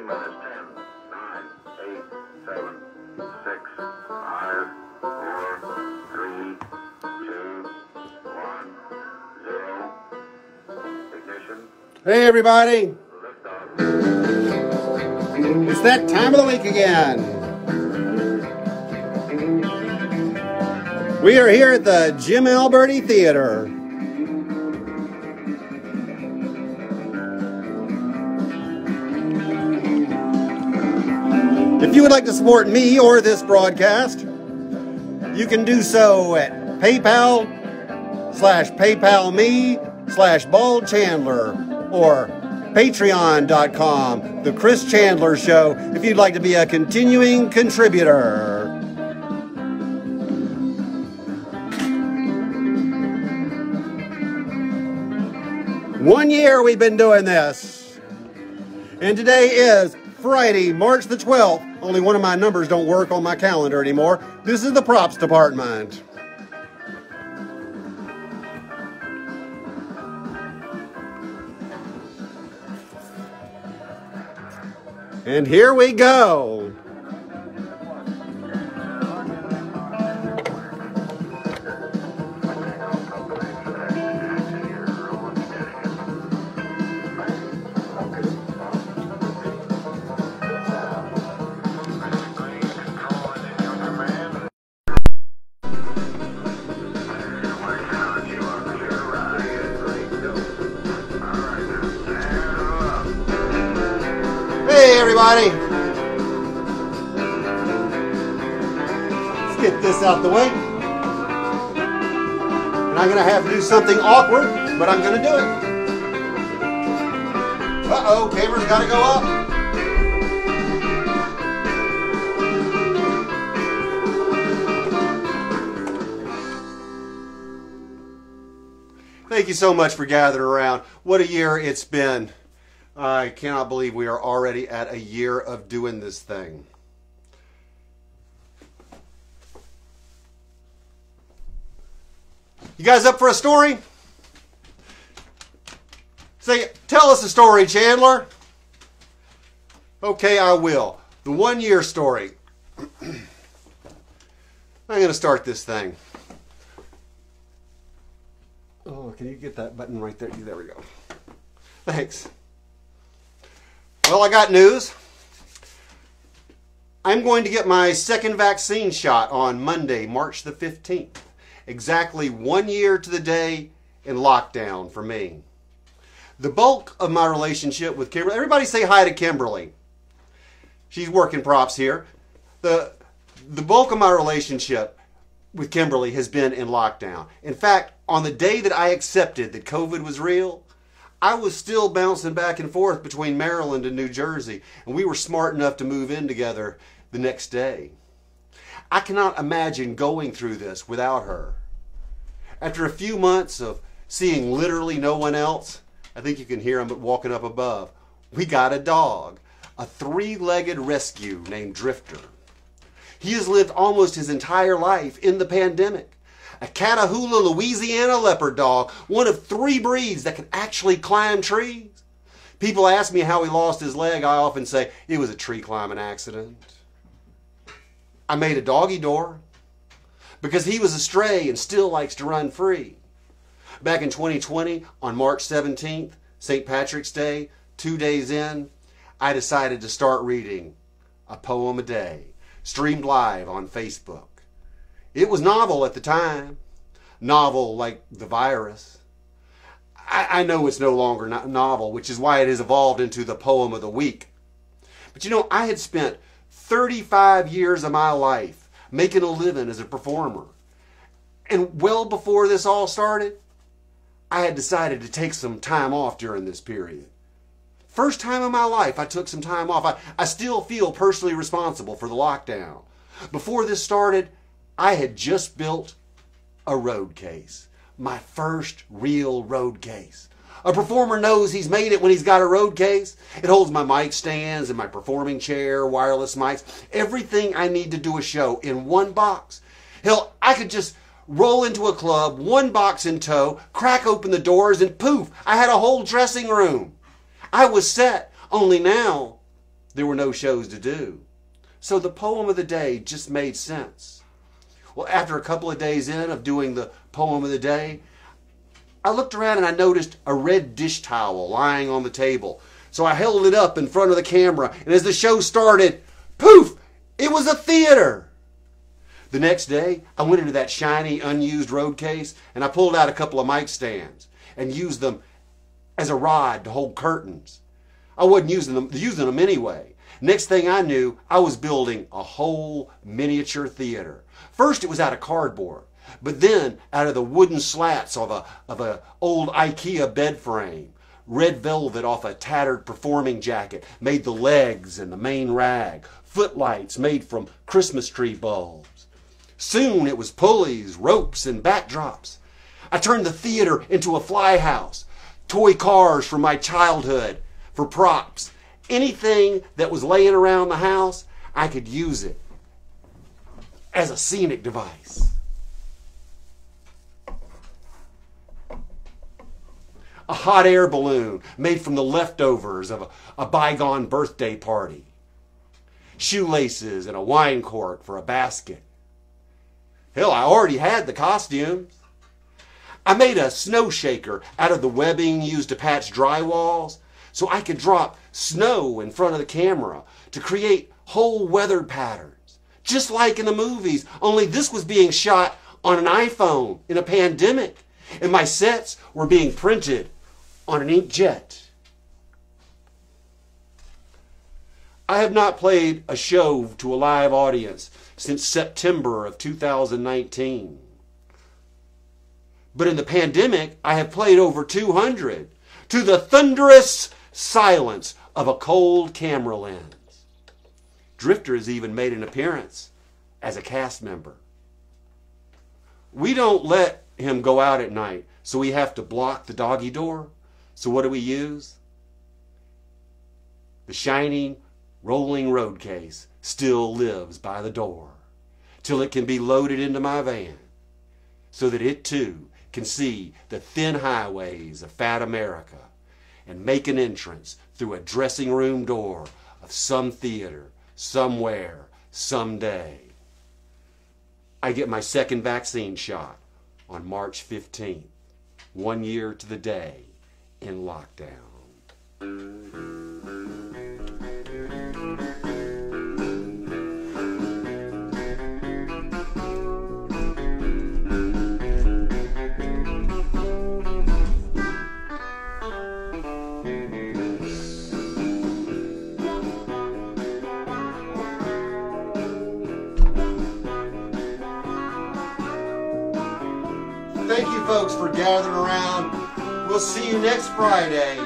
minutes. 10, 9, 8, 7, 6, 5, 4, 3, 2, 1, 0. Ignition. Hey everybody, Liftoff. it's that time of the week again. We are here at the Jim Alberti Theater. If you would like to support me or this broadcast, you can do so at PayPal/PayPalMe/BaldChandler or Patreon.com, The Chris Chandler Show, if you'd like to be a continuing contributor. One year we've been doing this. And today is Friday, March the 12th. Only one of my numbers don't work on my calendar anymore. This is the props department. And here we go. Hey everybody, let's get this out the way. And I'm going to have to do something awkward, but I'm going to do it. Uh-oh, camera's got to go up. Thank you so much for gathering around. What a year it's been. I cannot believe we are already at a year of doing this thing. You guys up for a story? Say, tell us a story, Chandler. Okay, I will. The 1 year story. I'm going to start this thing. Oh, can you get that button right there? There we go. Thanks. Well, I got news. I'm going to get my second vaccine shot on Monday, March the 15th. Exactly 1 year to the day in lockdown for me. The bulk of my relationship with Kimberly, everybody say hi to Kimberly. She's working props here. The bulk of my relationship with Kimberly has been in lockdown. In fact, on the day that I accepted that COVID was real, I was still bouncing back and forth between Maryland and New Jersey, and we were smart enough to move in together the next day. I cannot imagine going through this without her. After a few months of seeing literally no one else, I think you can hear him walking up above, we got a dog, a 3-legged rescue named Drifter. He has lived almost his entire life in the pandemic. A Catahoula, Louisiana leopard dog, one of 3 breeds that can actually climb trees. People ask me how he lost his leg. I often say it was a tree climbing accident. I made a doggy door because he was a stray and still likes to run free. Back in 2020, on March 17th, St. Patrick's Day, 2 days in, I decided to start reading a poem a day, streamed live on Facebook. It was novel at the time. Novel like the virus. I know it's no longer novel, which is why it has evolved into the poem of the week. But you know, I had spent 35 years of my life making a living as a performer. And well before this all started, I had decided to take some time off during this period. First time in my life I took some time off. I still feel personally responsible for the lockdown. Before this started, I had just built a road case. My first real road case. A performer knows he's made it when he's got a road case. It holds my mic stands and my performing chair, wireless mics, everything I need to do a show in one box. Hell, I could just roll into a club, one box in tow, crack open the doors, and poof, I had a whole dressing room. I was set. Only now, there were no shows to do. So the poem of the day just made sense. Well, after a couple of days in of doing the poem of the day, I looked around and I noticed a red dish towel lying on the table. So I held it up in front of the camera, and as the show started, poof, it was a theater. The next day, I went into that shiny, unused road case, and I pulled out a couple of mic stands and used them as a rod to hold curtains. I wasn't using them anyway. Next thing I knew, I was building a whole miniature theater. First, it was out of cardboard, but then out of the wooden slats of a old IKEA bed frame. Red velvet off a tattered performing jacket made the legs and the main rag. Footlights made from Christmas tree bulbs. Soon it was pulleys, ropes, and backdrops. I turned the theater into a fly house. Toy cars from my childhood for props. Anything that was laying around the house, I could use it as a scenic device. A hot air balloon made from the leftovers of a bygone birthday party. Shoelaces and a wine cork for a basket. Hell, I already had the costumes. I made a snow shaker out of the webbing used to patch drywalls so I could drop snow in front of the camera to create whole weather patterns. Just like in the movies, only this was being shot on an iPhone in a pandemic, and my sets were being printed on an inkjet. I have not played a show to a live audience since September of 2019. But in the pandemic, I have played over 200 to the thunderous silence of a cold camera lens. Drifter has even made an appearance as a cast member. We don't let him go out at night, so we have to block the doggy door. So what do we use? The shiny, rolling road case still lives by the door till it can be loaded into my van so that it too can see the thin highways of fat America and make an entrance through a dressing room door of some theater, somewhere, someday. I get my second vaccine shot on March 15th, 1 year to the day in lockdown. Thank you folks for gathering around. We'll see you next Friday